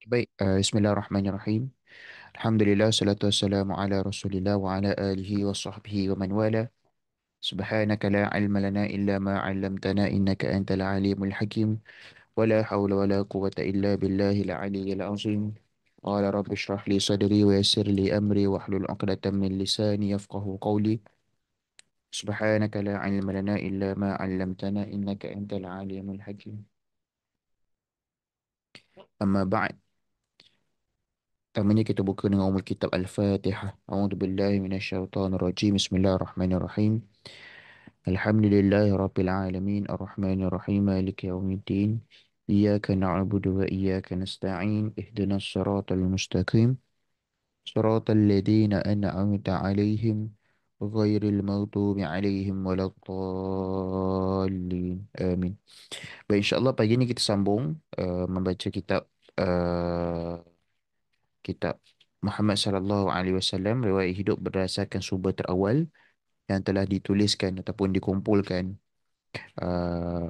Baik, Bismillahirrahmanirrahim. Alhamdulillah, salatu wassalamu ala Rasulillah wa ala alihi wa sahbihi wa man wala. Subhanaka la ilma lana illa ma 'allamtana innaka antal alimul hakim. Wa la hawla wa la quwwata illa billahil aliyyil azim. Qala rabbi shrah li sadri wa yassir li amri wa hlul 'uqdatam min lisani yafqahu qawli. Subhanaka la ilma lana illa ma 'allamtana innaka antal alimul hakim. Amma ba'd. Pertamanya kita buka dengan umul kitab Al-Fatihah. A'udzubillahi minasyaitonirrajim. Bismillahirrahmanirrahim. Alhamdulillahi rabbil alamin. Ar-Rahmanir-Rahim. Maliki yaumiddin. Iyyaka na'budu wa iyyaka nasta'in. Ihdinas siratal mustaqim. Siratal ladzina an'amta 'alaihim ghairil maghdubi 'alaihim waladdallin. Amin. Baik, insya-Allah pagi ini kita sambung membaca kitab Muhammad sallallahu alaihi wasallam, riwayat hidup berdasarkan sumber terawal yang telah dituliskan ataupun dikumpulkan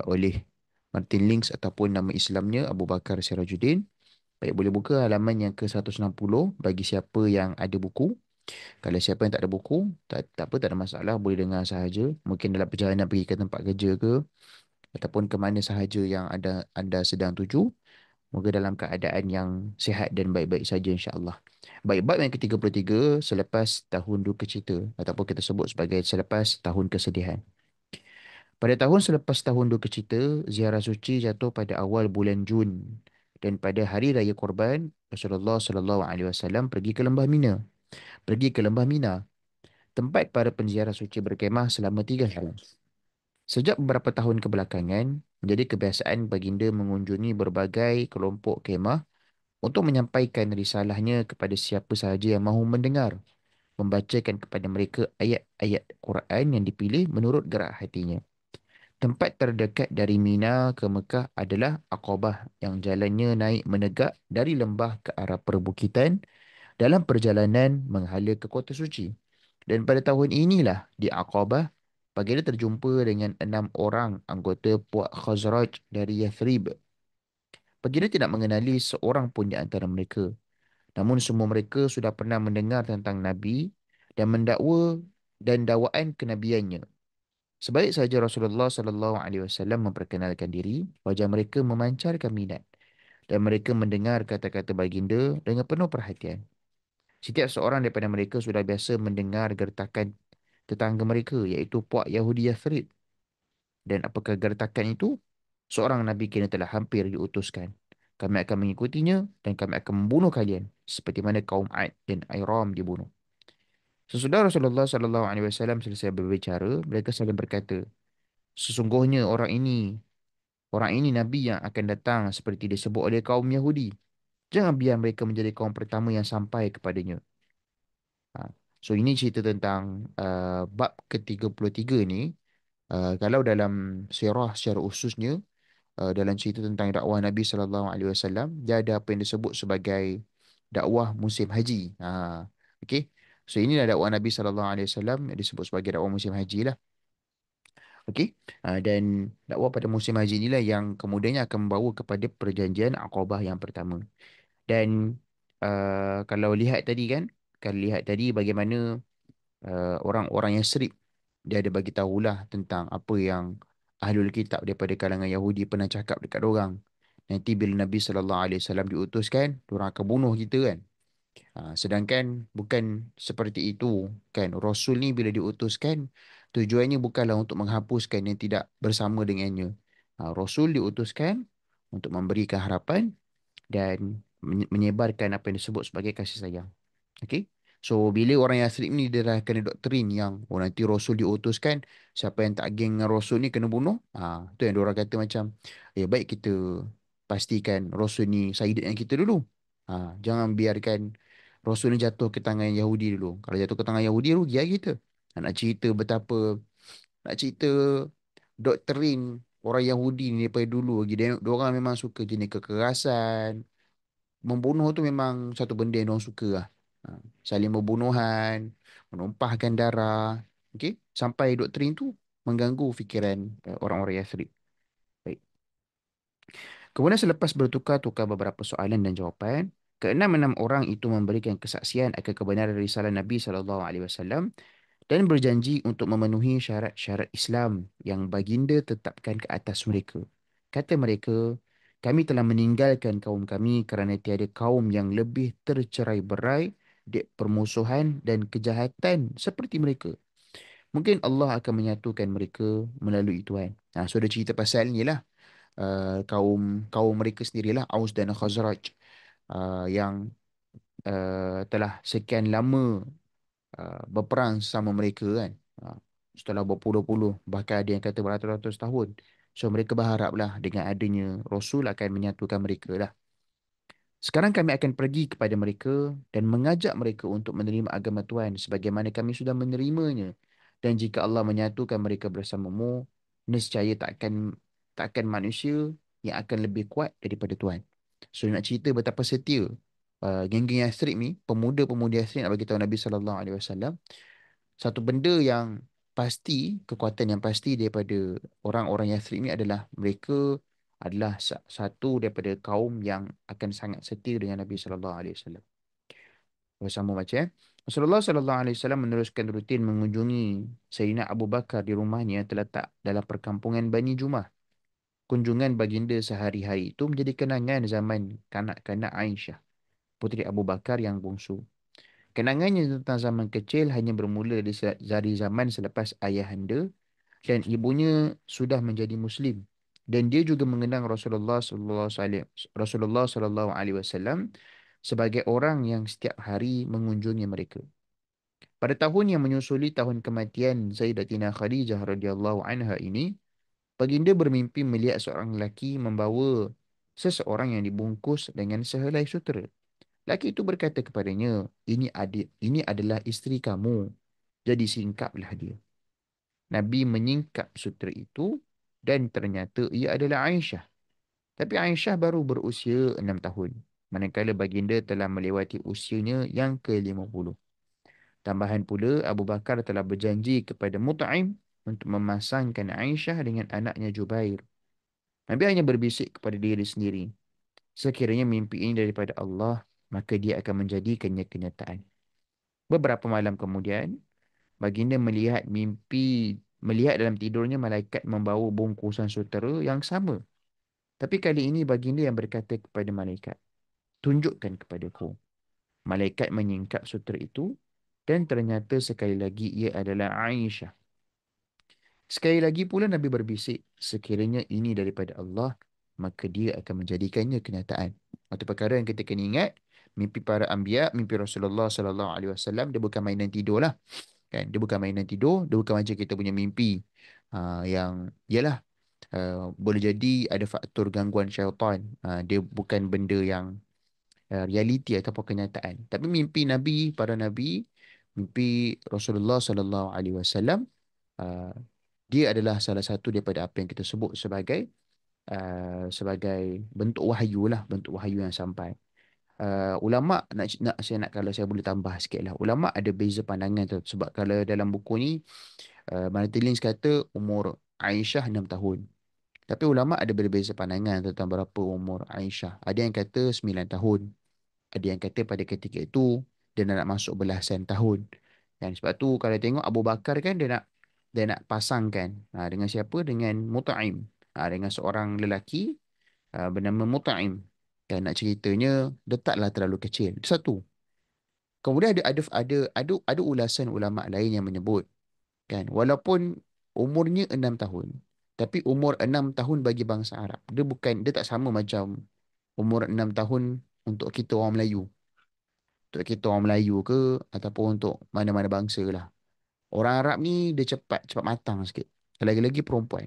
oleh Martin Links ataupun nama Islamnya Abu Bakar Sirajuddin. Baik, boleh buka halaman yang ke-160 bagi siapa yang ada buku. Kalau siapa yang tak ada buku, tak apa, tak ada masalah, boleh dengar sahaja. Mungkin dalam perjalanan pergi ke tempat kerja ke ataupun ke mana sahaja yang anda sedang tuju. Moga dalam keadaan yang sihat dan baik-baik saja insya-Allah. Baik, bab yang ke-33, selepas tahun duka cita ataupun kita sebut sebagai selepas tahun kesedihan. Pada tahun selepas tahun duka cita, ziarah suci jatuh pada awal bulan Jun, dan pada hari raya Korban, Rasulullah sallallahu alaihi wasallam pergi ke Lembah Mina. Pergi ke Lembah Mina, tempat para penziarah suci berkemah selama 3 hari. Sejak beberapa tahun kebelakangan, menjadi kebiasaan baginda mengunjungi berbagai kelompok kemah untuk menyampaikan risalahnya kepada siapa sahaja yang mahu mendengar, membacakan kepada mereka ayat-ayat Quran yang dipilih menurut gerak hatinya. Tempat terdekat dari Mina ke Mekah adalah Aqabah yang jalannya naik menegak dari lembah ke arah perbukitan dalam perjalanan menghala ke kota suci. Dan pada tahun inilah di Aqabah, baginda terjumpa dengan 6 orang anggota puak Khazraj dari Yathrib. Baginda tidak mengenali seorang pun di antara mereka. Namun semua mereka sudah pernah mendengar tentang Nabi dan mendakwa dan dakwaan kenabiannya. Sebaik saja Rasulullah sallallahu alaihi wasallam memperkenalkan diri, wajah mereka memancarkan minat dan mereka mendengar kata-kata baginda dengan penuh perhatian. Setiap seorang daripada mereka sudah biasa mendengar gertakan tetangga mereka, iaitu puak Yahudi Yathrib. Dan apakah gertakan itu? Seorang Nabi kini telah hampir diutuskan. Kami akan mengikutinya dan kami akan membunuh kalian seperti mana kaum Ad dan Airam dibunuh. Sesudah Rasulullah sallallahu alaihi wasallam selesai berbicara, mereka saling berkata, sesungguhnya orang ini Nabi yang akan datang seperti disebut oleh kaum Yahudi. Jangan biar mereka menjadi kaum pertama yang sampai kepadanya. Ha. So ini cerita tentang bab ke-33 ni. Kalau dalam sirah secara khususnya, dalam cerita tentang dakwah Nabi sallallahu alaihi wasallam, dia ada apa yang disebut sebagai dakwah musim haji. Okey. So inilah dakwah Nabi sallallahu alaihi wasallam yang disebut sebagai dakwah musim haji lah. Okey. Dan dakwah pada musim haji inilah yang kemudiannya akan membawa kepada perjanjian Aqabah yang pertama. Dan kalau lihat tadi kan, kalau lihat tadi bagaimana orang-orang Yasrib, dia ada bagi tahulah tentang apa yang Ahlul Kitab daripada kalangan Yahudi pernah cakap dekat orang. Nanti bila Nabi sallallahu alaihi wasallam diutuskan, orang akan bunuh kita kan. Sedangkan bukan seperti itu kan. Rasul ni bila diutuskan, tujuannya bukanlah untuk menghapuskan yang tidak bersama dengannya. Rasul diutuskan untuk memberikan harapan dan menyebarkan apa yang disebut sebagai kasih sayang. Okay. So, bila orang Yathrib ni dia dah kena doktrin yang nanti Rasul diutuskan, siapa yang tak geng dengan Rasul ni kena bunuh. Tu yang diorang kata macam, baik kita pastikan Rasul ni saidat dengan kita dulu. Jangan biarkan Rasul ni jatuh ke tangan Yahudi dulu. Kalau jatuh ke tangan Yahudi, rugi lah kita. Nak cerita betapa, nak cerita doktrin orang Yahudi ni daripada dulu lagi. Diorang memang suka jenis kekerasan, membunuh tu memang satu benda yang orang suka lah. Saling membunuhan, menumpahkan darah. Okey, sampai doktrin tu mengganggu fikiran orang-orang Yathrib. Baik. Kemudian selepas bertukar-tukar beberapa soalan dan jawapan, keenam-enam orang itu memberikan kesaksian akan kebenaran risalah Nabi SAW dan berjanji untuk memenuhi syarat-syarat Islam yang baginda tetapkan ke atas mereka. Kata mereka, kami telah meninggalkan kaum kami kerana tiada kaum yang lebih tercerai-berai di permusuhan dan kejahatan seperti mereka. Mungkin Allah akan menyatukan mereka melalui Tuhan. So dia cerita pasal ni lah, kaum kaum mereka sendirilah, Aus dan Khazraj, yang telah sekian lama berperang sama mereka kan. Setelah berpuluh-puluh, bahkan ada yang kata beratus-ratus tahun. So mereka berharaplah dengan adanya Rasul akan menyatukan mereka lah. Sekarang kami akan pergi kepada mereka dan mengajak mereka untuk menerima agama Tuhan sebagaimana kami sudah menerimanya. Dan jika Allah menyatukan mereka bersamamu, nescaya takkan manusia yang akan lebih kuat daripada Tuhan. So nak cerita betapa setia geng-geng Yathrib ni, pemuda-pemuda Yathrib nak bagi tahu Nabi SAW satu benda yang pasti, kekuatan yang pasti daripada orang-orang Yathrib ni adalah mereka adalah satu daripada kaum yang akan sangat setia dengan Nabi sallallahu alaihi wasallam. Bersama baca Rasulullah sallallahu alaihi wasallam meneruskan rutin mengunjungi Sayyidina Abu Bakar di rumahnya terletak dalam perkampungan Bani Jumah. Kunjungan baginda sehari-hari itu menjadi kenangan zaman kanak-kanak Aisyah, puteri Abu Bakar yang bungsu. Kenangannya tentang zaman kecil hanya bermula dari zaman selepas ayahanda dan ibunya sudah menjadi Muslim. Dan dia juga mengenang Rasulullah sallallahu alaihi wasallam sebagai orang yang setiap hari mengunjungi mereka. Pada tahun yang menyusuli tahun kematian Sayyidatina Khadijah radhiyallahu anha ini, baginda bermimpi melihat seorang lelaki membawa seseorang yang dibungkus dengan sehelai sutera. Lelaki itu berkata kepadanya, ini adalah isteri kamu, jadi singkaplah dia. Nabi menyingkap sutera itu dan ternyata ia adalah Aisyah. Tapi Aisyah baru berusia 6 tahun. Manakala baginda telah melewati usianya yang ke-50. Tambahan pula, Abu Bakar telah berjanji kepada Mut'im untuk memasangkan Aisyah dengan anaknya Jubair. Nabi hanya berbisik kepada diri sendiri. Sekiranya mimpi ini daripada Allah, maka dia akan menjadikannya kenyataan. Beberapa malam kemudian, baginda melihat dalam tidurnya malaikat membawa bungkusan sutera yang sama. Tapi kali ini baginda yang berkata kepada malaikat, tunjukkan kepadaku. Malaikat menyingkap sutera itu dan ternyata sekali lagi ia adalah Aisyah. Sekali lagi pula Nabi berbisik, sekiranya ini daripada Allah, maka dia akan menjadikannya kenyataan. Satu perkara yang kita kena ingat, mimpi para anbiya, mimpi Rasulullah sallallahu alaihi wasallam dia bukan mainan tidur lah. Kan? Dia bukan mainan tidur, dia bukan macam kita punya mimpi. Yang yalah, boleh jadi ada faktor gangguan syaitan. Dia bukan benda yang realiti ataupun kenyataan. Tapi mimpi Nabi, para Nabi, mimpi Rasulullah sallallahu alaihi wasallam, uh, dia adalah salah satu daripada apa yang kita sebut sebagai bentuk wahyu lah, bentuk wahyu yang sampai. Ulama saya nak kalau saya boleh tambah sikit lah. Ulama ada beza pandangan tu sebab kalau dalam buku ni Martin Lins kata umur Aisyah 6 tahun. Tapi ulama ada berbeza pandangan tentang berapa umur Aisyah. Ada yang kata 9 tahun. Ada yang kata pada ketika itu dia nak masuk belasan tahun. Dan sebab tu kalau tengok Abu Bakar kan dia nak pasangkan dengan siapa? Dengan Mut'im. Dengan seorang lelaki bernama Mut'im. Dan nak ceritanya dia taklah terlalu kecil. Itu satu. Kemudian ada ulasan ulama lain yang menyebut kan walaupun umurnya 6 tahun tapi umur 6 tahun bagi bangsa Arab dia tak sama macam umur 6 tahun untuk kita orang Melayu. Untuk kita orang Melayu ke ataupun untuk mana-mana bangsa lah. Orang Arab ni dia cepat cepat matang sikit. Lagi-lagi perempuan.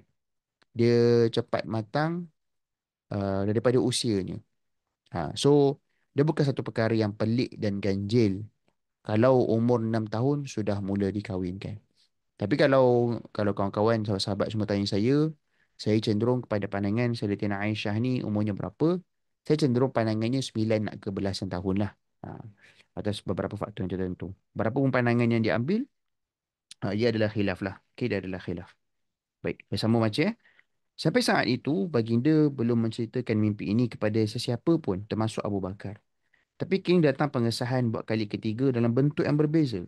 Dia cepat matang daripada usianya. So dia bukan satu perkara yang pelik dan ganjil kalau umur 6 tahun sudah mula dikahwinkan. Tapi kalau kawan-kawan, sahabat-sahabat semua tanya saya cenderung kepada pandangan Sayyidatina Aisyah ni umurnya berapa? Saya cenderung pandangannya 9 nak ke belasan tahun lah. Ha, atas beberapa faktor yang tertentu. Berapa pun pandangan yang diambil, ia adalah khilaf lah. Okay, dia adalah khilaf. Baik, bersama macam ya. Sampai saat itu, baginda belum menceritakan mimpi ini kepada sesiapa pun, termasuk Abu Bakar. Tapi kini datang pengesahan buat kali ketiga dalam bentuk yang berbeza.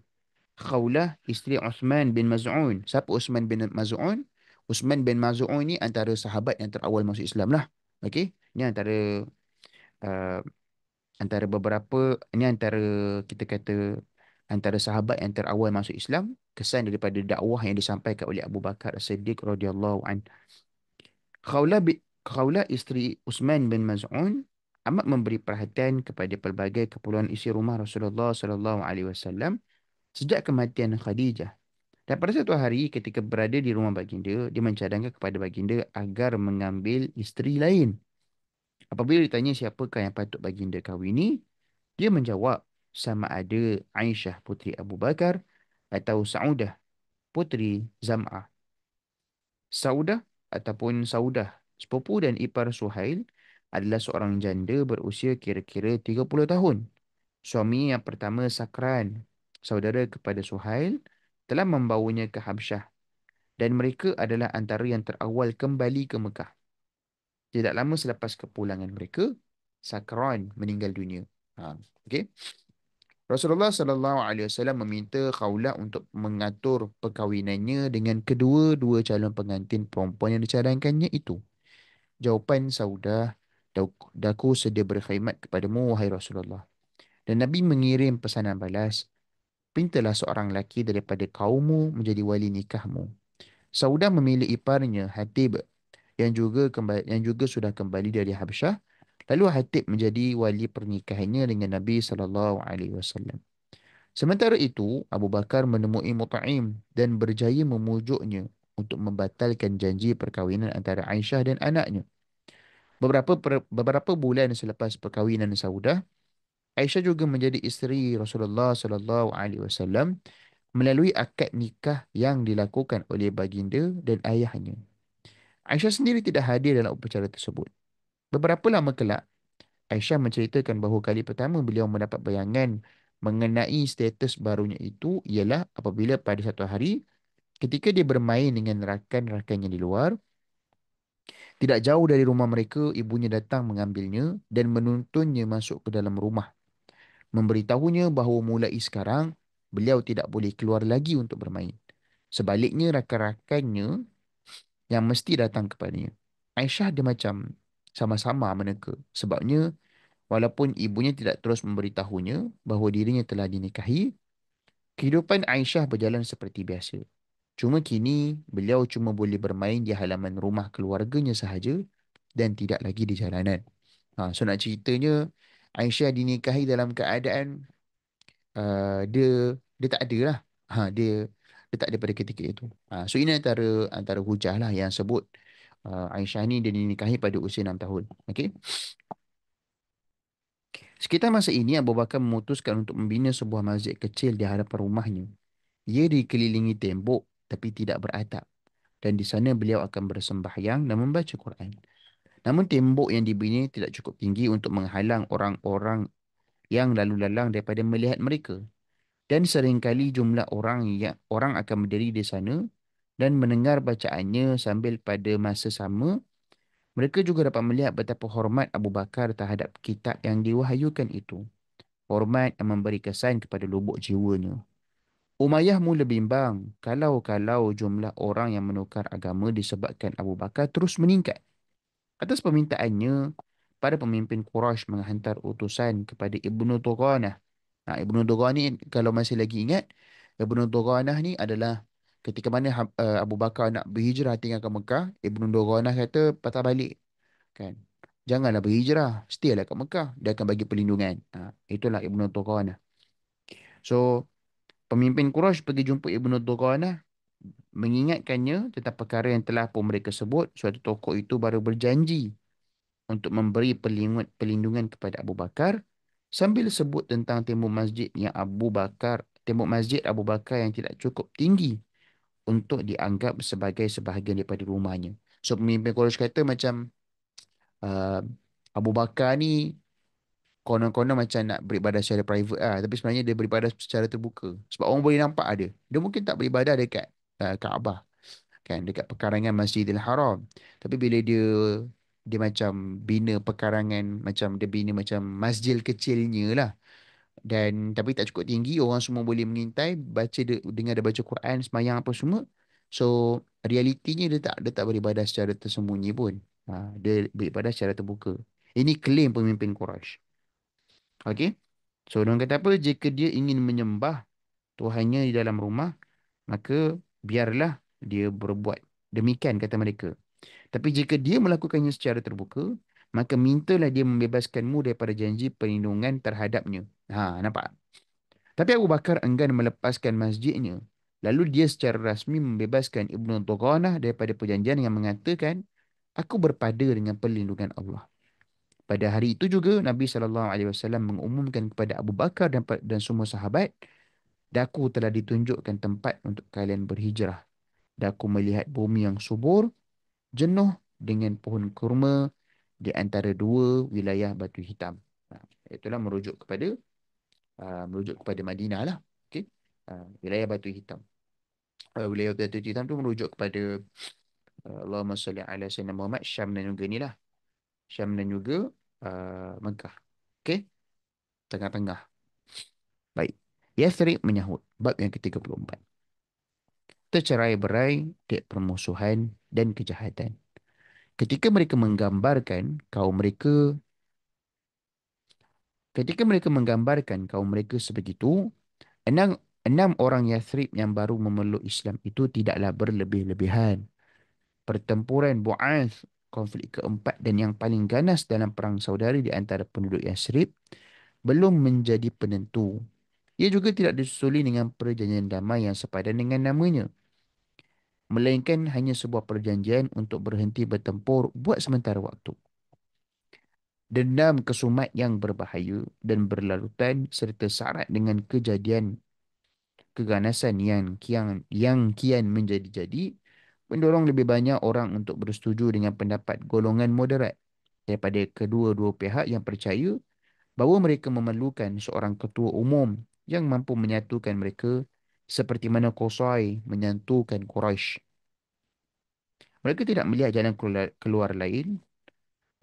Khawlah, isteri Uthman bin Maz'un. Siapa Uthman bin Maz'un? Uthman bin Maz'un ni antara sahabat yang terawal masuk Islam lah. Okey? Ini uh, antara beberapa, ini antara, kita kata, antara sahabat yang terawal masuk Islam, kesan daripada dakwah yang disampaikan oleh Abu Bakar As-Siddiq radhiyallahu an. Khawlah isteri Uthman bin Maz'un amat memberi perhatian kepada pelbagai keperluan isi rumah Rasulullah sallallahu alaihi wasallam sejak kematian Khadijah. Dan pada satu hari ketika berada di rumah baginda, dia mencadangkan kepada baginda agar mengambil isteri lain. Apabila ditanya siapakah yang patut baginda kahwini, dia menjawab sama ada Aisyah puteri Abu Bakar atau Saudah puteri Zam'ah. Saudah, sepupu dan ipar Suhail, adalah seorang janda berusia kira-kira 30 tahun. Suami yang pertama Sakran, saudara kepada Suhail, telah membawanya ke Habsyah dan mereka adalah antara yang terawal kembali ke Mekah. Tidak lama selepas kepulangan mereka, Sakran meninggal dunia. Okey. Rasulullah sallallahu alaihi wasallam meminta Khawlah untuk mengatur perkahwinannya dengan kedua-dua calon pengantin perempuan yang dicadangkannya itu. Jawapan Saudah, Daku sedia berkhidmat kepadamu, wahai Rasulullah. Dan Nabi mengirim pesanan balas, pintalah seorang lelaki daripada kaummu menjadi wali nikahmu. Saudah memilih iparnya, Hatib, yang juga sudah kembali dari Habsyah. Lalu Hatib menjadi wali pernikahannya dengan Nabi sallallahu alaihi wasallam. Sementara itu, Abu Bakar menemui Mut'im dan berjaya memujuknya untuk membatalkan janji perkahwinan antara Aisyah dan anaknya. Beberapa bulan selepas perkahwinan Saudah, Aisyah juga menjadi isteri Rasulullah sallallahu alaihi wasallam melalui akad nikah yang dilakukan oleh baginda dan ayahnya. Aisyah sendiri tidak hadir dalam upacara tersebut. Beberapa lama kelak, Aisyah menceritakan bahawa kali pertama beliau mendapat bayangan mengenai status barunya itu ialah apabila pada satu hari ketika dia bermain dengan rakan-rakannya di luar, tidak jauh dari rumah mereka, ibunya datang mengambilnya dan menuntunnya masuk ke dalam rumah, memberitahunya bahawa mulai sekarang beliau tidak boleh keluar lagi untuk bermain. Sebaliknya, rakan-rakannya yang mesti datang kepadanya. Aisyah dia macam sama-sama meneka. Sebabnya, walaupun ibunya tidak terus memberitahunya bahawa dirinya telah dinikahi, kehidupan Aisyah berjalan seperti biasa. Cuma kini, beliau cuma boleh bermain di halaman rumah keluarganya sahaja dan tidak lagi di jalanan. So nak ceritanya, Aisyah dinikahi dalam keadaan dia tak ada lah. Dia tak ada pada ketika itu. So ini antara hujah lah yang sebut Aisyah ni dia dinikahi pada usia 6 tahun. Okey. Sekitar masa ini Abu Bakar memutuskan untuk membina sebuah masjid kecil di hadapan rumahnya. Ia dikelilingi tembok tapi tidak beratap. Dan di sana beliau akan bersembahyang dan membaca Quran. Namun tembok yang dibina tidak cukup tinggi untuk menghalang orang-orang yang lalu lalang daripada melihat mereka. Dan seringkali jumlah orang akan berdiri di sana dan mendengar bacaannya sambil pada masa sama mereka juga dapat melihat betapa hormat Abu Bakar terhadap kitab yang diwahyukan itu. Hormat yang memberi kesan kepada lubuk jiwanya. Umayyah mula bimbang kalau jumlah orang yang menukar agama disebabkan Abu Bakar terus meningkat. Atas permintaannya, para pemimpin Quraisy menghantar utusan kepada Ibnu Tughanah. Ibnu Tughanah ni kalau masih lagi ingat, Ibnu Tughanah ni adalah ketika mana Abu Bakar nak berhijrah tinggalkan Mekah, Ibnu Tughanah kata patah balik kan. Janganlah berhijrah, staylah kat Mekah, dia akan bagi perlindungan. Itulah Ibnu Tughanah. So, pemimpin Quraisy pergi jumpa Ibnu Tughanah mengingatkannya tentang perkara yang telah pun mereka sebut. Suatu tokoh itu baru berjanji untuk memberi perlindungan kepada Abu Bakar sambil sebut tentang tembok masjid Abu Bakar yang tidak cukup tinggi untuk dianggap sebagai sebahagian daripada rumahnya. So pemimpin Quraisy kata macam uh, Abu Bakar ni konon-konon macam nak beribadah secara private lah, tapi sebenarnya dia beribadah secara terbuka sebab orang boleh nampak ada. Dia mungkin tak beribadah dekat Kaabah. kan, dekat pekarangan Masjidil Haram. Tapi bila dia dia macam bina pekarangan, macam dia bina macam masjid kecilnya lah. Dan tapi tak cukup tinggi, orang semua boleh mengintai, baca dengar dia baca Quran, semayang apa semua. So realitinya dia tak beribadah secara tersembunyi pun. Dia beribadah secara terbuka. Ini klaim pemimpin Quraisy. Okey. So orang kata apa, jika dia ingin menyembah Tuhannya di dalam rumah, maka biarlah dia berbuat demikian, kata mereka. Tapi jika dia melakukannya secara terbuka, maka mintalah dia membebaskanmu daripada janji perlindungan terhadapnya. Nampak? Tapi Abu Bakar enggan melepaskan masjidnya. Lalu dia secara rasmi membebaskan Ibnu Tughanah daripada perjanjian yang mengatakan, aku berpada dengan perlindungan Allah. Pada hari itu juga Nabi SAW mengumumkan kepada Abu Bakar dan semua sahabat, daku telah ditunjukkan tempat untuk kalian berhijrah. Daku melihat bumi yang subur, jenuh dengan pohon kurma di antara dua wilayah Batu Hitam. Itulah merujuk kepada Madinah lah. Okey. Wilayah Batu Hitam. Wilayah Batu Hitam tu merujuk kepada Allahumma salli ala Sayyidina Muhammad, Syam dan juga ni lah. Syam dan juga Mekah. Okey. Tengah-tengah. Baik. Yathrib menyahut. Bab yang ke-34. Tercerai-berai dek permusuhan dan kejahatan. Ketika mereka menggambarkan kaum mereka Ketika mereka menggambarkan kaum mereka sebegitu, enam orang Yathrib yang baru memeluk Islam itu tidaklah berlebih-lebihan. Pertempuran Bu'ath, konflik keempat dan yang paling ganas dalam perang saudara di antara penduduk Yathrib, belum menjadi penentu. Ia juga tidak disusuli dengan perjanjian damai yang sepadan dengan namanya, melainkan hanya sebuah perjanjian untuk berhenti bertempur buat sementara waktu. Dendam kesumat yang berbahaya dan berlarutan serta syarat dengan kejadian keganasan yang kian menjadi-jadi mendorong lebih banyak orang untuk bersetuju dengan pendapat golongan moderat daripada kedua-dua pihak yang percaya bahawa mereka memerlukan seorang ketua umum yang mampu menyatukan mereka seperti mana Qusay menyatukan Quraisy. Mereka tidak melihat jalan keluar lain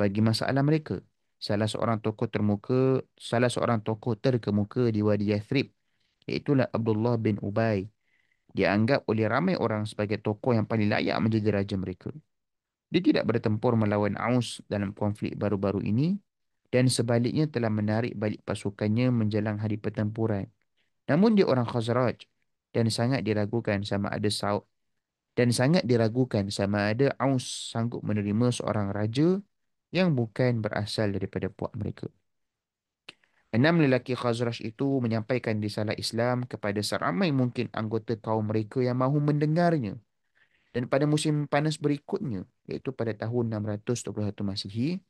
bagi masalah mereka. Salah seorang tokoh terkemuka di Wadi Yathrib, iaitulah Abdullah bin Ubay, dianggap oleh ramai orang sebagai tokoh yang paling layak menjadi raja mereka. Dia tidak bertempur melawan Aus dalam konflik baru-baru ini dan sebaliknya telah menarik balik pasukannya menjelang hari pertempuran. Namun dia orang Khazraj dan sangat diragukan sama ada Aus sanggup menerima seorang raja yang bukan berasal daripada puak mereka. Enam lelaki Khazraj itu menyampaikan risalah Islam kepada seramai mungkin anggota kaum mereka yang mahu mendengarnya. Dan pada musim panas berikutnya, iaitu pada tahun 621 Masihi,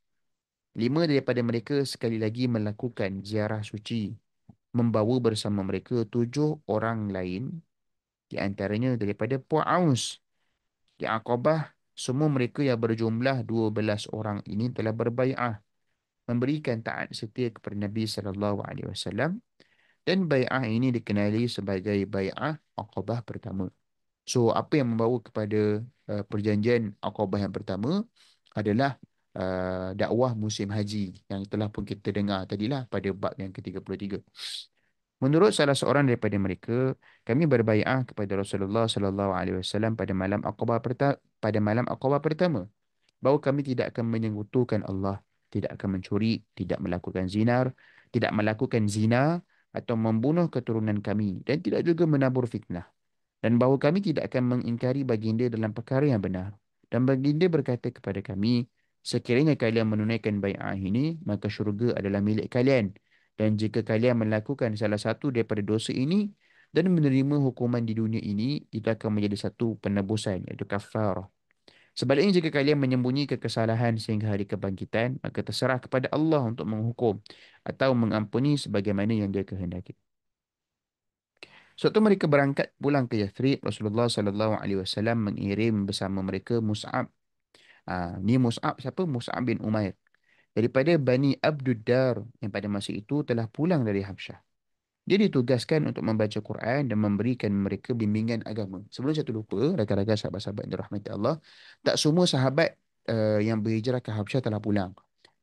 lima daripada mereka sekali lagi melakukan ziarah suci, membawa bersama mereka 7 orang lain, di antaranya daripada Puak Aus. Di Aqabah, semua mereka yang berjumlah 12 orang ini telah berbai'ah, memberikan taat setia kepada Nabi SAW, dan bai'ah ini dikenali sebagai bai'ah Aqabah pertama. So, apa yang membawa kepada perjanjian Aqabah yang pertama adalah dakwah musim haji yang telah pun kita dengar tadilah pada bab yang ke-33. Menurut salah seorang daripada mereka, kami berbaiat kepada Rasulullah sallallahu alaihi wasallam pada malam Aqabah pertama, bahawa kami tidak akan menyekutukan Allah, tidak akan mencuri, tidak melakukan zina atau membunuh keturunan kami, dan tidak juga menabur fitnah, dan bahawa kami tidak akan mengingkari baginda dalam perkara yang benar. Dan baginda berkata kepada kami, sekiranya kalian menunaikan bai'ah ini, maka syurga adalah milik kalian. Dan jika kalian melakukan salah satu daripada dosa ini dan menerima hukuman di dunia ini, itu akan menjadi satu penebusan, iaitu kafarah. Sebaliknya, jika kalian menyembunyikan kesalahan sehingga hari kebangkitan, maka terserah kepada Allah untuk menghukum atau mengampuni sebagaimana yang Dia kehendaki. Suatu mereka berangkat pulang ke Yathrib, Rasulullah sallallahu alaihi wasallam mengirim bersama mereka Mus'ab. Ni Mus'ab siapa? Mus'ab bin Umair daripada Bani Abduddar yang pada masa itu telah pulang dari Habsyah. Dia ditugaskan untuk membaca Quran dan memberikan mereka bimbingan agama. Sebelum saya lupa, rakan-rakan sahabat-sahabat yang dirahmati Allah, tak semua sahabat yang berhijrah ke Habsyah telah pulang.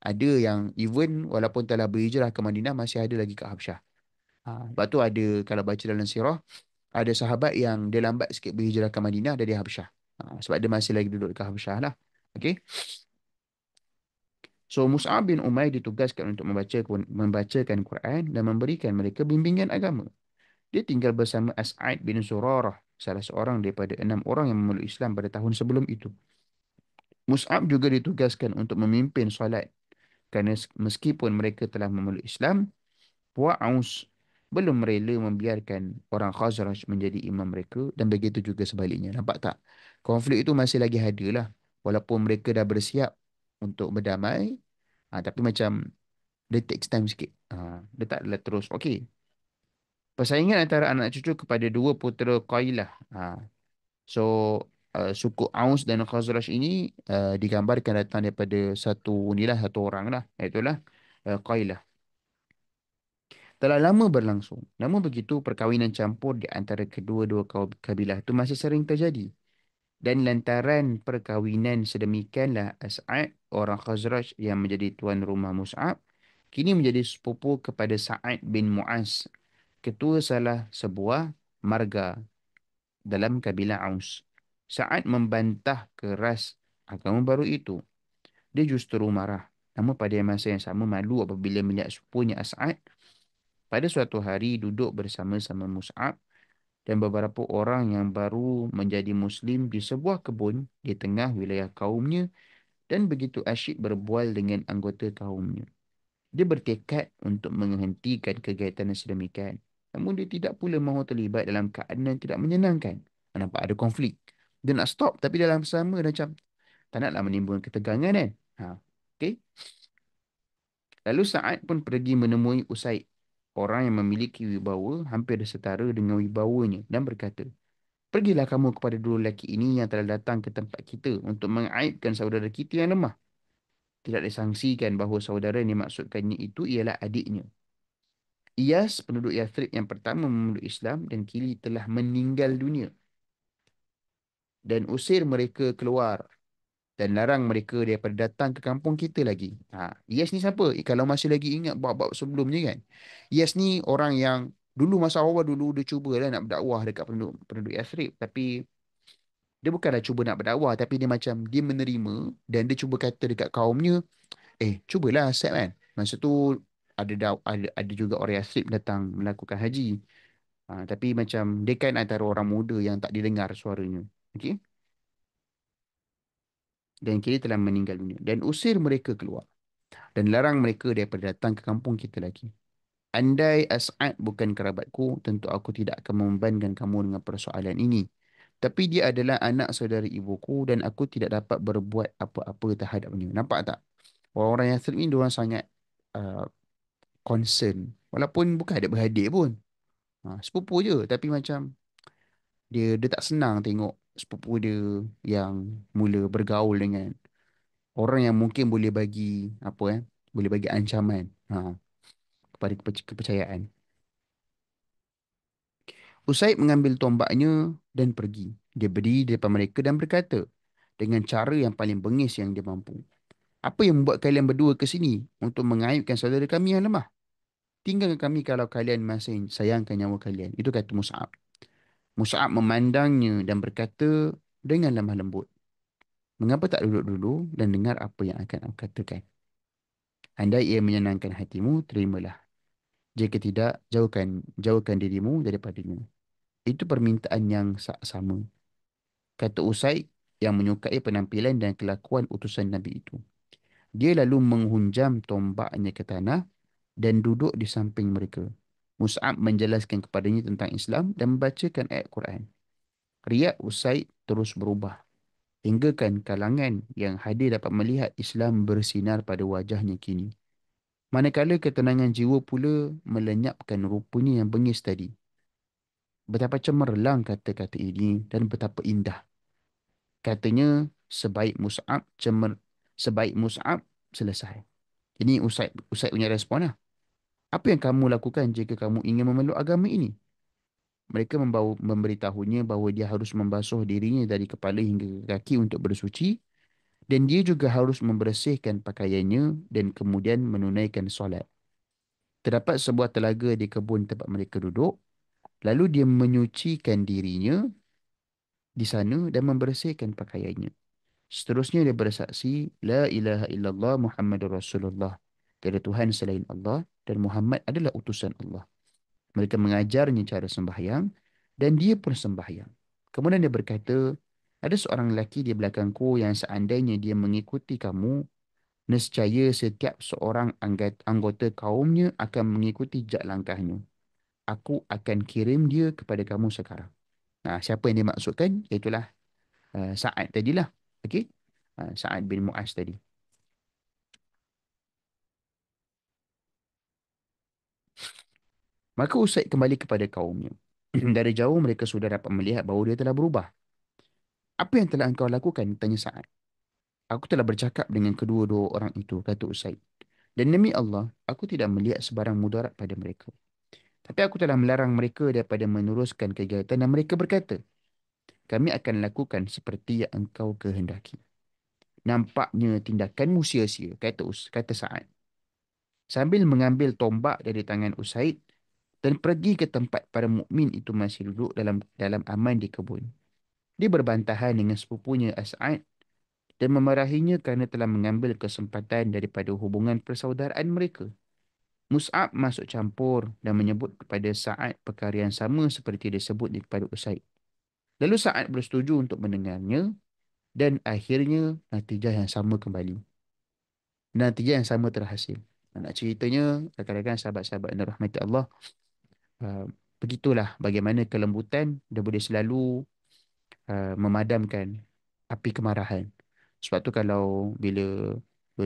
Ada yang even walaupun telah berhijrah ke Madinah masih ada lagi ke Habsyah. Lepas tu ada kalau baca dalam sirah, ada sahabat yang dia lambat sikit berhijrah ke Madinah dari Habsyah. Sebab dia masih lagi duduk dekat Habsyah lah. Okay. So Mus'ab bin Umair ditugaskan untuk membacakan Quran dan memberikan mereka bimbingan agama. Dia tinggal bersama As'ad bin Zurarah, salah seorang daripada 6 orang yang memeluk Islam pada tahun sebelum itu. Mus'ab juga ditugaskan untuk memimpin solat kerana meskipun mereka telah memeluk Islam, Puak Aus belum rela membiarkan orang Khazraj menjadi imam mereka dan begitu juga sebaliknya. Nampak tak? Konflik itu masih lagi ada lah. Walaupun mereka dah bersiap untuk berdamai, tapi macam dia takes time sikit. Dia tak adalah terus. Okey. Persaingan antara anak cucu kepada dua putera Qailah. So, suku Aus dan Khazraj ini digambarkan datang daripada satu orang lah. Itulah Qailah. Telah lama berlangsung. Namun begitu perkahwinan campur di antara kedua-dua kabilah itu masih sering terjadi. Dan lantaran perkahwinan sedemikianlah As'ad, orang Khazraj yang menjadi tuan rumah Mus'ab, kini menjadi sepupu kepada Sa'ad bin Mu'az, ketua salah sebuah marga dalam kabilah Aus. Sa'ad membantah keras agama baru itu. Dia justru marah. Namun pada masa yang sama malu apabila melihat sepupunya As'ad pada suatu hari duduk bersama-sama Mus'ab dan beberapa orang yang baru menjadi Muslim di sebuah kebun di tengah wilayah kaumnya dan begitu asyik berbual dengan anggota kaumnya. Dia bertekad untuk menghentikan kegiatan yang sedemikian. Namun dia tidak pula mahu terlibat dalam keadaan yang tidak menyenangkan. Nampak ada konflik. Dia nak stop tapi dalam sama dia macam tak naklah menimbulkan ketegangan kan. Okay. Lalu Sa'ad pun pergi menemui Usaid, orang yang memiliki wibawa hampir setara dengan wibawanya dan berkata, "Pergilah kamu kepada dua lelaki ini yang telah datang ke tempat kita untuk mengaibkan saudara kita yang lemah. Tidak disangsikan bahawa saudara yang dimaksudkannya itu ialah adiknya. Iyas, penduduk Yathrib yang pertama memeluk Islam dan kini telah meninggal dunia. Dan usir mereka keluar dan larang mereka daripada datang ke kampung kita lagi." Iyas ni siapa? Kalau masih lagi ingat bab-bab sebelumnya kan. Iyas ni orang yang dulu masa awal dulu dia cubalah nak berdakwah dekat penduduk, penduduk Yathrib. Tapi dia bukanlah cuba nak berdakwah tapi dia macam dia menerima dan dia cuba kata dekat kaumnya, cubalah accept kan. Masa tu ada juga orang Yathrib datang melakukan haji. Tapi macam dia kan antara orang muda yang tak didengar suaranya. Okey. Dan kini telah meninggal dunia. Dan usir mereka keluar. Dan larang mereka daripada datang ke kampung kita lagi. Andai As'ad bukan kerabatku, tentu aku tidak akan membebankan kamu dengan persoalan ini. Tapi dia adalah anak saudara ibuku dan aku tidak dapat berbuat apa-apa terhadapnya. Nampak tak? Orang-orang yang Yathrib ni diorang sangat uh, concern. Walaupun bukan adik beradik pun. Sepupu je. Tapi macam dia tak senang tengok sepupu dia yang mula bergaul dengan orang yang mungkin boleh bagi apa boleh bagi ancaman kepada kepercayaan. Usaid mengambil tombaknya dan pergi. Dia berdiri di depan mereka dan berkata dengan cara yang paling bengis yang dia mampu. "Apa yang membuat kalian berdua ke sini untuk mengaibkan saudara kami yang lemah? Tinggalkan kami kalau kalian masih sayangkan nyawa kalian." Itu kata Mus'ab. Mus'ab memandangnya dan berkata dengan lemah lembut, "Mengapa tak duduk dulu dan dengar apa yang akan aku katakan? Andai ia menyenangkan hatimu, terimalah. Jika tidak, jauhkan dirimu daripadanya." Itu permintaan yang sama, kata Usaid yang menyukai penampilan dan kelakuan utusan Nabi itu. Dia lalu menghunjam tombaknya ke tanah dan duduk di samping mereka. Mus'ab menjelaskan kepadanya tentang Islam dan membacakan ayat Quran. Riak Usaid terus berubah, hingga kan kalangan yang hadir dapat melihat Islam bersinar pada wajahnya kini. Manakala ketenangan jiwa pula melenyapkan rupanya yang bengis tadi. Betapa cemerlang kata-kata ini dan betapa indah. Katanya sebaik Mus'ab selesai. Ini Usaid punya respon lah. Apa yang kamu lakukan jika kamu ingin memeluk agama ini? Mereka memberitahunya bahawa dia harus membasuh dirinya dari kepala hingga ke kaki untuk bersuci dan dia juga harus membersihkan pakaiannya dan kemudian menunaikan solat. Terdapat sebuah telaga di kebun tempat mereka duduk, lalu dia menyucikan dirinya di sana dan membersihkan pakaiannya. Seterusnya dia bersaksi, La ilaha illallah Muhammadur Rasulullah. Tiada Tuhan selain Allah dan Muhammad adalah utusan Allah. Mereka mengajarnya cara sembahyang dan dia pun sembahyang. Kemudian dia berkata, ada seorang lelaki di belakangku yang seandainya dia mengikuti kamu, nescaya setiap seorang anggota kaumnya akan mengikuti jejak langkahnya. Aku akan kirim dia kepada kamu sekarang. Nah, siapa yang dimaksudkan? Itulah Sa'ad tadilah. Okey? Sa'ad bin Mu'az tadi. Maka Usaid kembali kepada kaumnya. Dari jauh mereka sudah dapat melihat bahawa dia telah berubah. Apa yang telah engkau lakukan? Tanya Sa'ad. Aku telah bercakap dengan kedua-dua orang itu, kata Usaid. Dan demi Allah, aku tidak melihat sebarang mudarat pada mereka. Tapi aku telah melarang mereka daripada meneruskan kegiatan dan mereka berkata, kami akan lakukan seperti yang engkau kehendaki. Nampaknya tindakanmu sia-sia, kata Sa'ad. Sambil mengambil tombak dari tangan Usaid dan pergi ke tempat para mukmin itu masih duduk dalam dalam aman di kebun. Dia berbantahan dengan sepupunya As'ad dan memarahinya kerana telah mengambil kesempatan daripada hubungan persaudaraan mereka. Mus'ab masuk campur dan menyebut kepada Sa'ad perkara yang sama seperti disebut kepada Usaid. Lalu Sa'ad bersetuju untuk mendengarnya dan akhirnya natijah yang sama kembali. Natijah yang sama terhasil. Nak ceritanya, rakan-rakan sahabat-sahabat yang dirahmati Allah, uh, begitulah bagaimana kelembutan dia boleh selalu memadamkan api kemarahan. Sebab tu kalau bila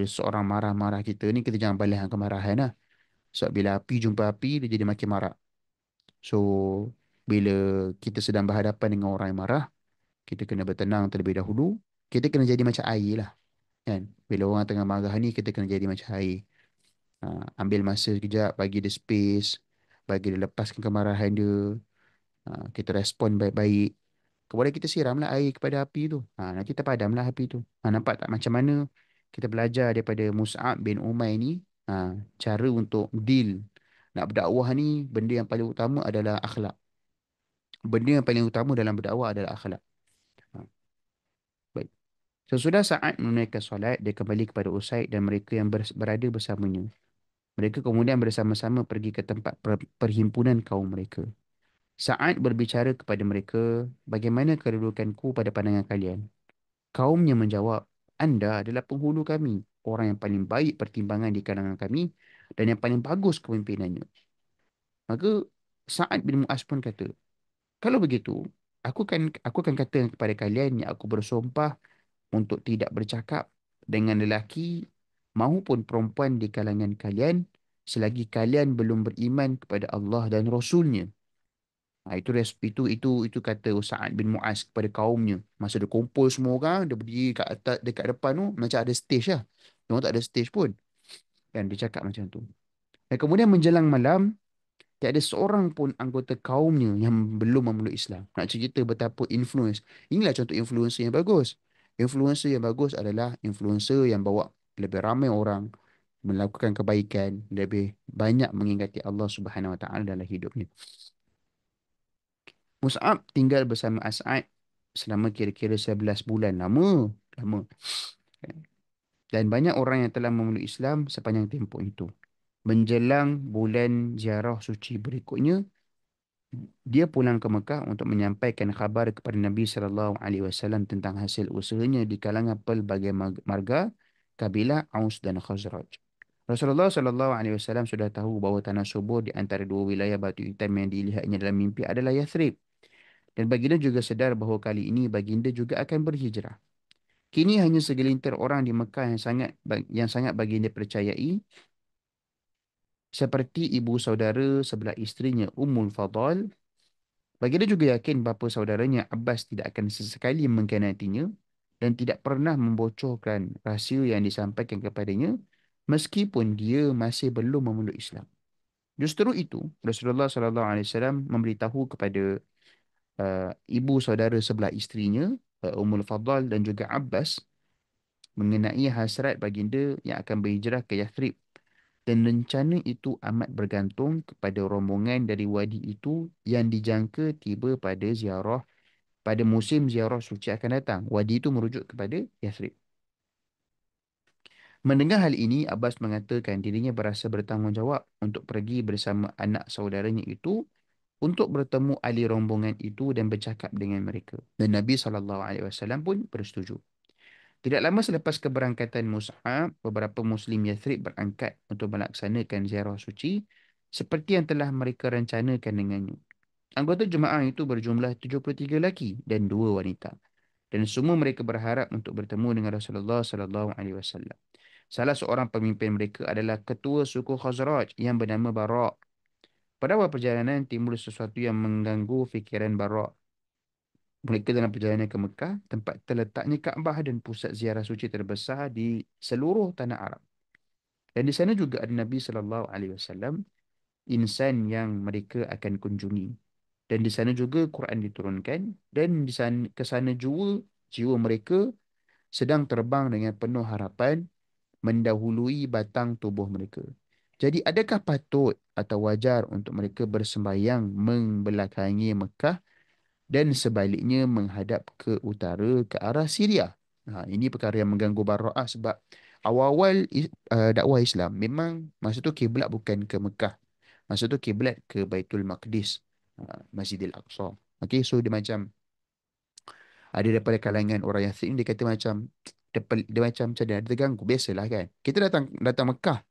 seorang marah-marah kita ni, kita jangan balas dengan kemarahan lah. Sebab bila api jumpa api, dia jadi makin marah. So, bila kita sedang berhadapan dengan orang yang marah, kita kena bertenang terlebih dahulu. Kita kena jadi macam air lah. Kan? Bila orang tengah marah ni, kita kena jadi macam air. Ambil masa sekejap, bagi dia space, bagi dia lepaskan kemarahan dia. Kita respon baik-baik. Kemudian kita siramlah air kepada api tu. Nanti terpadamlah api tu. Nampak tak macam mana kita belajar daripada Mus'ab bin Umair ni, cara untuk deal. Nak berdakwah ni, benda yang paling utama adalah akhlak. Benda yang paling utama dalam berdakwah adalah akhlak. Ha, baik. Sesudah saat menunaikan solat, dia kembali kepada Usaid dan mereka yang berada bersamanya. Mereka kemudian bersama-sama pergi ke tempat perhimpunan kaum mereka. Sa'ad berbicara kepada mereka, bagaimana kedudukanku pada pandangan kalian? Kaumnya menjawab, anda adalah penghulu kami, orang yang paling baik pertimbangan di kalangan kami dan yang paling bagus kepemimpinannya. Maka Sa'ad bin Mu'az pun kata, kalau begitu, aku akan kata kepada kalian yang aku bersumpah untuk tidak bercakap dengan lelaki maupun perempuan di kalangan kalian selagi kalian belum beriman kepada Allah dan Rasulnya. Itu kata Sa'ad bin Mu'az kepada kaumnya. Masa dia kumpul semua orang, dia berdiri kat atas, dekat depan tu, macam ada stage lah. Dia orang tak ada stage pun. Dan dia cakap macam tu. Dan kemudian menjelang malam, tiada seorang pun anggota kaumnya yang belum memeluk Islam. Nak cerita betapa influence. Inilah contoh influencer yang bagus. Influencer yang bagus adalah influencer yang bawa lebih ramai orang melakukan kebaikan, lebih banyak mengingati Allah Subhanahu Wa Taala dalam hidupnya. Mus'ab tinggal bersama As'ad selama kira-kira 11 bulan. Lama. Lama. Dan banyak orang yang telah memeluk Islam sepanjang tempoh itu. Menjelang bulan ziarah suci berikutnya, dia pulang ke Mekah untuk menyampaikan khabar kepada Nabi SAW tentang hasil usahanya di kalangan pelbagai marga, kabilah Aus dan Khazraj. Rasulullah SAW sudah tahu bahawa tanah subur di antara dua wilayah batu hitam yang dilihatnya dalam mimpi adalah Yathrib. Dan baginda juga sedar bahawa kali ini baginda juga akan berhijrah. Kini hanya segelintir orang di Mekah yang sangat baginda percayai, seperti ibu saudara sebelah isterinya Ummul Fadal. Baginda juga yakin bapa saudaranya Abbas tidak akan sesekali mengkhianatinya dan tidak pernah membocorkan rahsia yang disampaikan kepadanya meskipun dia masih belum memeluk Islam. Justru itu, Rasulullah SAW memberitahu kepada ibu saudara sebelah isterinya, Ummul Fadl dan juga Abbas, mengenai hasrat baginda yang akan berhijrah ke Yathrib. Dan rencana itu amat bergantung kepada rombongan dari wadi itu yang dijangka tiba pada musim ziarah suci akan datang. Wadi itu merujuk kepada Yathrib. Mendengar hal ini, Abbas mengatakan dirinya berasa bertanggungjawab untuk pergi bersama anak saudaranya itu untuk bertemu ahli rombongan itu dan bercakap dengan mereka. Dan Nabi SAW pun bersetuju. Tidak lama selepas keberangkatan Mus'ab, beberapa Muslim Yathrib berangkat untuk melaksanakan ziarah suci seperti yang telah mereka rencanakan dengannya. Anggota jemaah itu berjumlah 73 lelaki dan 2 wanita. Dan semua mereka berharap untuk bertemu dengan Rasulullah SAW. Salah seorang pemimpin mereka adalah ketua suku Khazraj yang bernama Bara'. Pada awal perjalanan timbul sesuatu yang mengganggu fikiran Bara'. Mereka dalam perjalanan ke Mekah, tempat terletaknya Kaabah dan pusat ziarah suci terbesar di seluruh tanah Arab. Dan di sana juga ada Nabi SAW, insan yang mereka akan kunjungi. Dan di sana juga Quran diturunkan dan di sana ke sana juga jiwa mereka sedang terbang dengan penuh harapan mendahului batang tubuh mereka. Jadi adakah patut atau wajar untuk mereka bersembayang membelakangi Mekah dan sebaliknya menghadap ke utara ke arah Syria? Ini perkara yang mengganggu Bara'ah sebab awal-awal dakwah Islam memang masa tu kiblat bukan ke Mekah. Masa tu kiblat ke Baitul Maqdis, Masjidil Aqsa. Okey, so dia macam ada daripada kalangan orang Yathrib ni dia kata macam dia macam dia ada terganggu. Biasalah kan. Kita datang datang Mekah,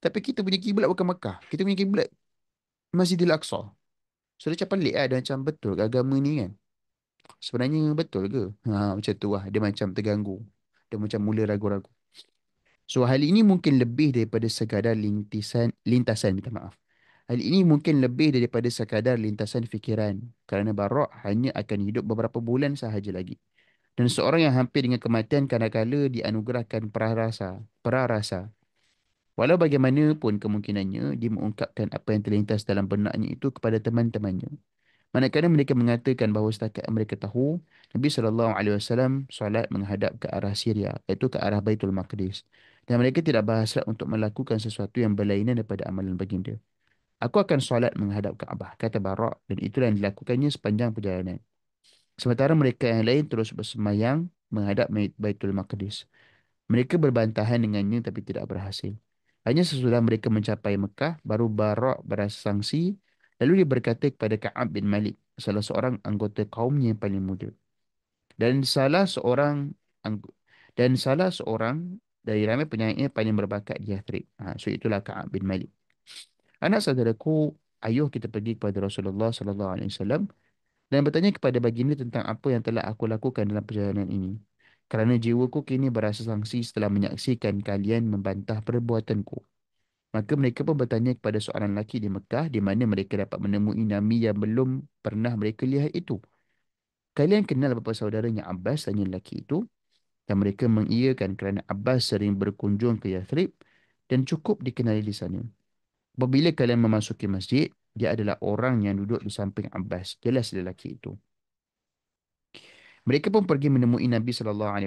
tapi kita punya kiblat bukan Mekah. Kita punya kiblat Masjidil Aqsa. So dia macam pelik lah. Dia macam betul ke agama ni kan? Sebenarnya betul ke? Macam tu lah. Dia macam terganggu. Dia macam mula ragu-ragu. So hal ini mungkin lebih daripada sekadar lintasan, minta maaf. Hal ini mungkin lebih daripada sekadar lintasan fikiran kerana Barak hanya akan hidup beberapa bulan sahaja lagi. Dan seorang yang hampir dengan kematian kadang-kala dianugerahkan prarasa. Walau bagaimanapun kemungkinannya, dia mengungkapkan apa yang terlintas dalam benaknya itu kepada teman-temannya. Manakala mereka mengatakan bahawa setakat mereka tahu, Nabi SAW solat menghadap ke arah Syria, iaitu ke arah Baitul Maqdis. Dan mereka tidak berhasrat untuk melakukan sesuatu yang berlainan daripada amalan baginda. Aku akan solat menghadap Kaabah, kata Barak, dan itulah yang dilakukannya sepanjang perjalanan. Sementara mereka yang lain terus bersemayang menghadap Baitul Maqdis. Mereka berbantahan dengannya tapi tidak berhasil. Hanya sesudah mereka mencapai Mekah, baru Barak berasa sangsi, lalu dia berkata kepada Ka'ab bin Malik, salah seorang anggota kaumnya yang paling muda. Dan salah seorang angg- dan salah seorang dari ramai penyaiknya paling berbakat di Yathrib. So itulah Ka'ab bin Malik. Anak saudaraku, ayuh kita pergi kepada Rasulullah SAW dan bertanya kepada baginda tentang apa yang telah aku lakukan dalam perjalanan ini. Kerana jiwaku kini berasa sangsi setelah menyaksikan kalian membantah perbuatanku. Maka mereka pun bertanya kepada seorang lelaki di Mekah di mana mereka dapat menemui Nabi yang belum pernah mereka lihat itu. Kalian kenal bapa saudaranya Abbas? Tanya lelaki itu. Dan mereka mengiyakan kerana Abbas sering berkunjung ke Yathrib dan cukup dikenali di sana. Apabila kalian memasuki masjid, dia adalah orang yang duduk di samping Abbas. Jelas lelaki itu. Mereka pun pergi menemui Nabi SAW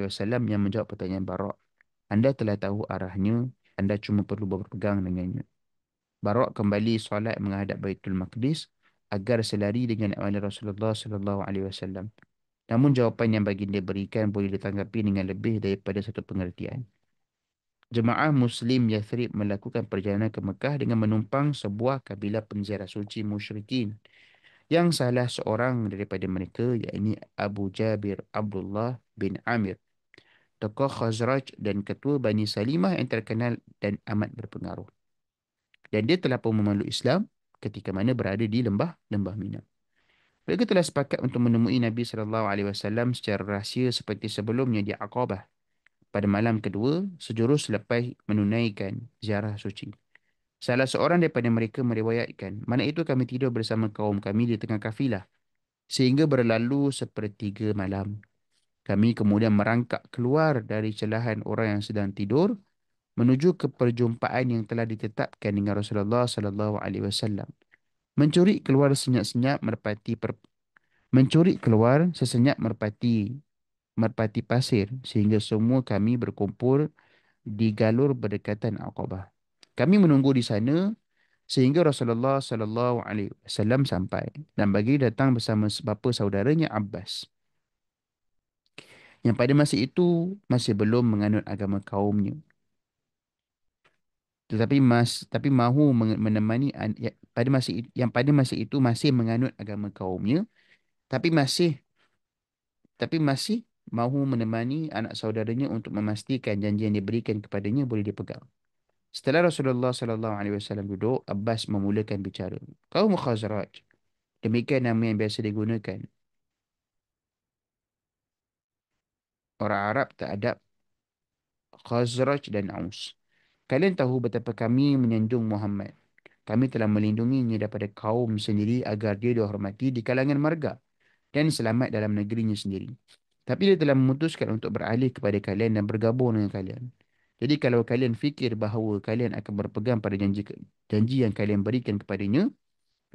yang menjawab pertanyaan Barak. Anda telah tahu arahnya, anda cuma perlu berpegang dengannya. Barak kembali solat menghadap Baitul Maqdis agar selari dengan amalan Rasulullah SAW. Namun jawapan yang baginda berikan boleh ditanggapi dengan lebih daripada satu pengertian. Jemaah Muslim Yathrib melakukan perjalanan ke Mekah dengan menumpang sebuah kabilah penziarah suci musyrikin yang salah seorang daripada mereka yakni Abu Jabir Abdullah bin Amir, tokoh Khazraj dan ketua Bani Salimah yang terkenal dan amat berpengaruh. Dan dia telah pun memeluk Islam ketika mana berada di lembah Mina. Mereka telah sepakat untuk menemui Nabi SAW secara rahsia seperti sebelumnya di Aqabah pada malam kedua sejurus selepas menunaikan ziarah suci. Salah seorang daripada mereka meriwayatkan, mana itu kami tidur bersama kaum kami di tengah kafilah sehingga berlalu sepertiga malam. Kami kemudian merangkak keluar dari celahan orang yang sedang tidur menuju ke perjumpaan yang telah ditetapkan dengan Rasulullah sallallahu alaihi wasallam. Mencuri keluar senyap-senyap mencuri keluar sesenyap merpati pasir sehingga semua kami berkumpul di galur berdekatan Aqabah. Kami menunggu di sana sehingga Rasulullah sallallahu alaihi wasallam sampai dan bagi datang bersama bapa saudaranya Abbas yang pada masa itu masih belum menganut agama kaumnya, tapi mahu menemani pada masa itu masih menganut agama kaumnya, tapi masih mahu menemani anak saudaranya untuk memastikan janji yang diberikan kepadanya boleh dipegang. Setelah Rasulullah sallallahu alaihi wasallam duduk, Abbas memulakan bicara. Kaum Khazraj, demikian nama yang biasa digunakan orang Arab terhadap Khazraj dan Aus. Kalian tahu betapa kami menyanjung Muhammad. Kami telah melindunginya daripada kaum sendiri agar dia dihormati di kalangan marga dan selamat dalam negerinya sendiri. Tapi dia telah memutuskan untuk beralih kepada kalian dan bergabung dengan kalian. Jadi kalau kalian fikir bahawa kalian akan berpegang pada janji yang kalian berikan kepadanya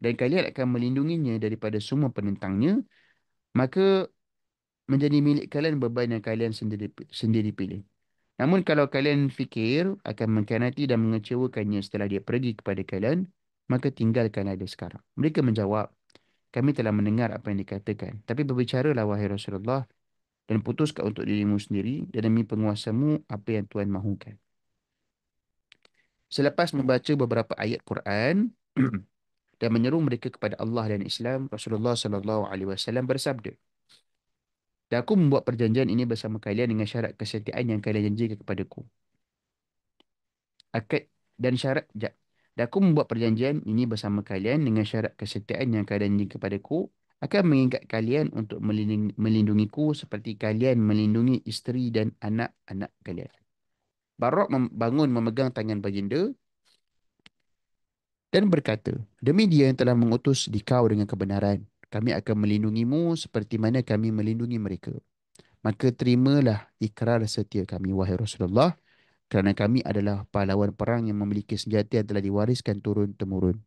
dan kalian akan melindunginya daripada semua penentangnya, maka menjadi milik kalian beban yang kalian sendiri pilih. Namun kalau kalian fikir akan mengkhianati dan mengecewakannya setelah dia pergi kepada kalian, maka tinggalkanlah dia sekarang. Mereka menjawab, kami telah mendengar apa yang dikatakan. Tapi berbicaralah wahai Rasulullah dan putuskan untuk dirimu sendiri dan demi penguasamu apa yang Tuhan mahukan. Selepas membaca beberapa ayat Quran dan menyeru mereka kepada Allah dan Islam, Rasulullah sallallahu alaihi wasallam bersabda, dan aku membuat perjanjian ini bersama kalian dengan syarat kesetiaan yang kalian janjikan kepadaku. Akad dan syarat ja- Dan aku membuat perjanjian ini bersama kalian dengan syarat kesetiaan yang kalian janjikan kepadaku akan mengingat kalian untuk melindungiku seperti kalian melindungi isteri dan anak-anak kalian. Barak bangun memegang tangan baginda dan berkata, demi dia yang telah mengutus dikau dengan kebenaran, kami akan melindungimu seperti mana kami melindungi mereka. Maka terimalah ikrar setia kami, wahai Rasulullah, kerana kami adalah pahlawan perang yang memiliki senjata yang telah diwariskan turun-temurun.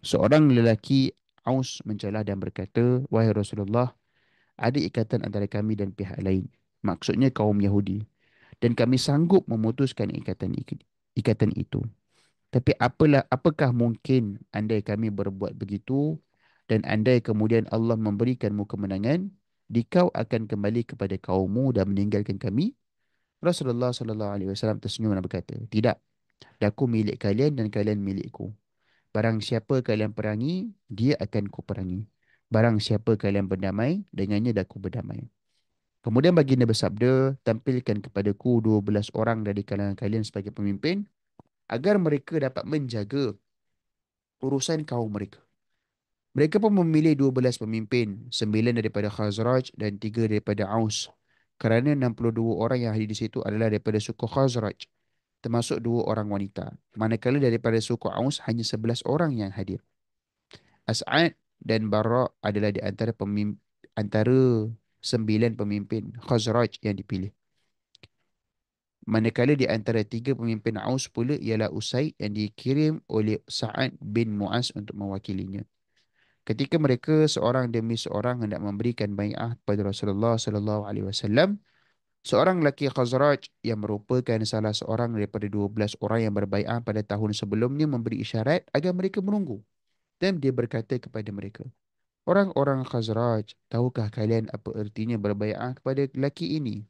Seorang lelaki Aus mencelah dan berkata, wahai Rasulullah, ada ikatan antara kami dan pihak lain. Maksudnya kaum Yahudi. Dan kami sanggup memutuskan ikatan itu. Tapi apakah mungkin andai kami berbuat begitu dan andai kemudian Allah memberikanmu kemenangan, dikau akan kembali kepada kaummu dan meninggalkan kami? Rasulullah sallallahu alaihi wasallam tersenyum dan berkata, tidak, aku milik kalian dan kalian milikku. Barang siapa kalian perangi, dia akan kuperangi. Barang siapa kalian berdamai, dengannya dah aku berdamai. Kemudian baginda bersabda, tampilkan kepadaku 12 orang dari kalangan kalian sebagai pemimpin agar mereka dapat menjaga urusan kaum mereka. Mereka pun memilih 12 pemimpin, 9 daripada Khazraj dan 3 daripada Aus. Kerana 62 orang yang hadir di situ adalah daripada suku Khazraj, termasuk 2 orang wanita. Manakala daripada suku Aus hanya 11 orang yang hadir. As'ad dan Bara adalah di antara 9 pemimpin Khazraj yang dipilih. Manakala di antara 3 pemimpin Aus pula ialah Usaid yang dikirim oleh Sa'ad bin Mu'az untuk mewakilinya. Ketika mereka seorang demi seorang hendak memberikan bai'ah kepada Rasulullah sallallahu alaihi wasallam, seorang lelaki Khazraj yang merupakan salah seorang daripada 12 orang yang berbai'ah pada tahun sebelumnya memberi isyarat agar mereka menunggu. Dan dia berkata kepada mereka, orang-orang Khazraj, tahukah kalian apa ertinya berbai'ah kepada lelaki ini?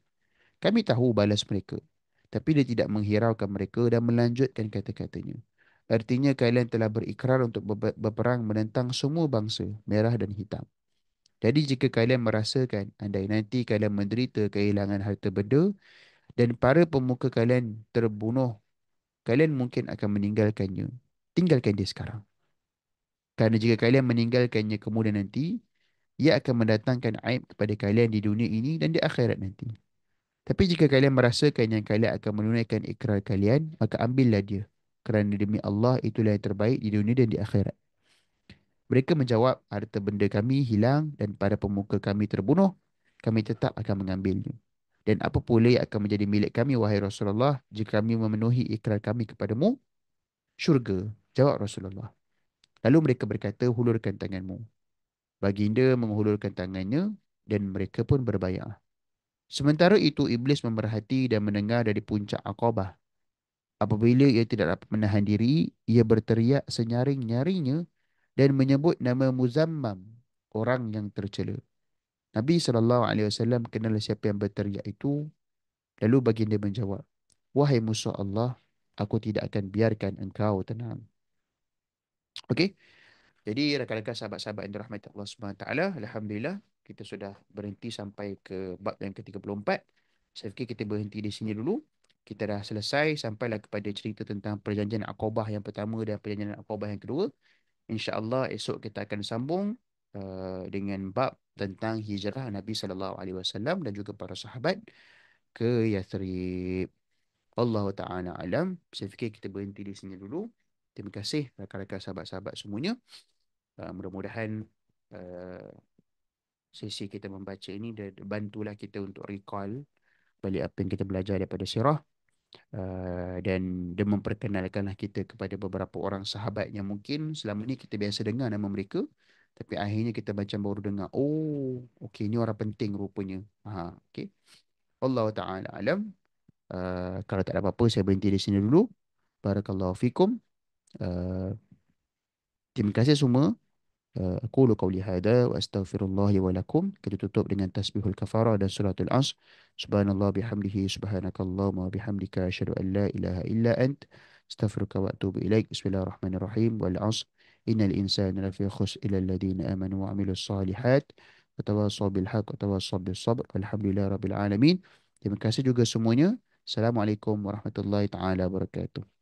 Kami tahu, balas mereka. Tapi dia tidak menghiraukan mereka dan melanjutkan kata-katanya. Artinya kalian telah berikrar untuk berperang menentang semua bangsa, merah dan hitam. Jadi jika kalian merasakan andai nanti kalian menderita kehilangan harta benda dan para pemuka kalian terbunuh, kalian mungkin akan meninggalkannya. Tinggalkan dia sekarang. Kerana jika kalian meninggalkannya kemudian nanti, ia akan mendatangkan aib kepada kalian di dunia ini dan di akhirat nanti. Tapi jika kalian merasakan yang kalian akan menunaikan ikrar kalian, maka ambillah dia. Kerana demi Allah itulah yang terbaik di dunia dan di akhirat. Mereka menjawab, harta benda kami hilang dan para pemuka kami terbunuh, kami tetap akan mengambilnya. Dan apa pula yang akan menjadi milik kami, wahai Rasulullah, jika kami memenuhi ikrar kami kepadamu? Syurga. Jawab Rasulullah. Lalu mereka berkata, hulurkan tanganmu. Baginda menghulurkan tangannya dan mereka pun berbayar. Sementara itu, Iblis memerhati dan mendengar dari puncak Aqabah. Apabila ia tidak dapat menahan diri, ia berteriak senyaring-nyaringnya dan menyebut nama Muzammam, orang yang tercela. Nabi SAW kenal siapa yang berteriak itu. Lalu baginda menjawab, wahai musuh Allah, aku tidak akan biarkan engkau tenang. Okey, jadi rakan-rakan sahabat-sahabat yang dirahmati Allah Subhanahu Wa Taala, alhamdulillah kita sudah berhenti sampai ke bab yang ke-34. Saya fikir kita berhenti di sini dulu. Kita dah selesai sampailah kepada cerita tentang perjanjian Aqabah yang pertama dan perjanjian Aqabah yang kedua. InsyaAllah esok kita akan sambung dengan bab tentang hijrah Nabi SAW dan juga para sahabat ke Yathrib. Allah Ta'ala alam. Saya fikir kita berhenti di sini dulu. Terima kasih rakan-rakan sahabat-sahabat semuanya. Mudah-mudahan uh, sesi kita membaca ini bantulah kita untuk recall balik apa yang kita belajar daripada sirah, dan memperkenalkanlah kita kepada beberapa orang sahabat yang mungkin selama ni kita biasa dengar nama mereka, tapi akhirnya kita macam baru dengar, oh okey, ni orang penting rupanya. Okey. Allah Ta'ala alam. Kalau tak ada apa-apa, saya berhenti di sini dulu. Barakallahu fikum. Uh, Terima kasih semua. أقول قولي هذا وأستغفر الله ولكم. Kita tutup dengan tasbihul kafarah dan suratul Asr. Subhanallah bihamdihi subhanaka Allahumma bihamdika asyhadu an la ilaha illa ant astaghfiruka wa atubu ilaik. Bismillahirrahmanirrahim. Wal 'asr innal insana lafi khusr illa alladhina amanu wa 'amilus salihat wa tawassaw bil haqq wa tawassaw bis sabr. Walhamdulillahi rabbil alamin. Terima kasih juga semuanya. Assalamualaikum warahmatullahi taala wabarakatuh.